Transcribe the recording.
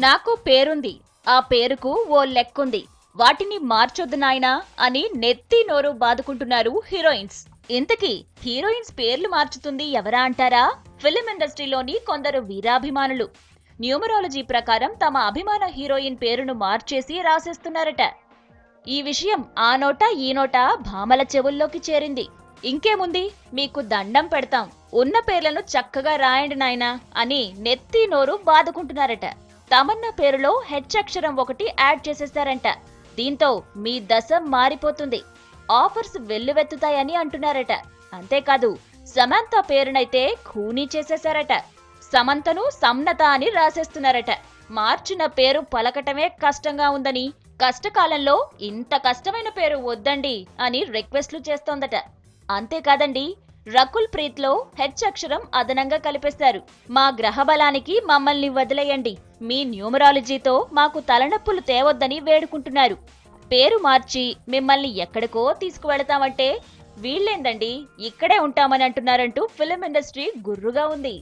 నాకు పేరుంది, ఆ పేరుకు ఓ లెక్కుంది, వాటిని మార్చొద్దు నాయనా అని నెత్తి నోరు బాదుకుంటున్నారు హీరోయిన్స్. ఇంతకీ హీరోయిన్స్ పేర్లు మార్చుతుంది ఎవరా అంటారా? ఫిలిం ఇండస్ట్రీలోని కొందరు వీరాభిమానులు. న్యూమరాలజీ ప్రకారం తమ అభిమాన హీరోయిన్ పేరును మార్చేసి రాసేస్తున్నారట. ఈ విషయం ఆ నోట ఈ నోట భామల చెవుల్లోకి చేరింది. ఇంకేముంది, మీకు దండం పెడతాం, ఉన్న పేర్లను చక్కగా రాయండి నాయనా అని నెత్తి నోరు బాదుకుంటున్నారట. తమన్నా పేరులో హెచ్ అక్షరం ఒకటి యాడ్ చేసేశారంట. దీంతో మీ దశ మారిపోతుంది, ఆఫర్స్ వెల్లువెత్తుతాయని అంటున్నారట. అంతేకాదు, సమంత పేరునైతే ఖూనీ చేసేశారట. సమంతను సమ్నత అని రాసేస్తున్నారట. మార్చిన పేరు పలకటమే కష్టంగా ఉందని, కష్టకాలంలో ఇంత కష్టమైన పేరు వద్దండి అని రిక్వెస్ట్లు చేస్తోందట. అంతేకాదండి, రకుల్ ప్రీత్ లో హెచ్ అక్షరం అదనంగా కలిపేశారు. మా గ్రహబలానికి మమ్మల్ని వదిలేయండి, మీ న్యూమరాలజీతో మాకు తలనొప్పులు తేవద్దని వేడుకుంటున్నారు. పేరు మార్చి మిమ్మల్ని ఎక్కడికో తీసుకువెళతామంటే వీళ్ళేందండి ఇక్కడే ఉంటామని అంటున్నారంటూ ఫిలిం ఇండస్ట్రీ గుర్రుగా ఉంది.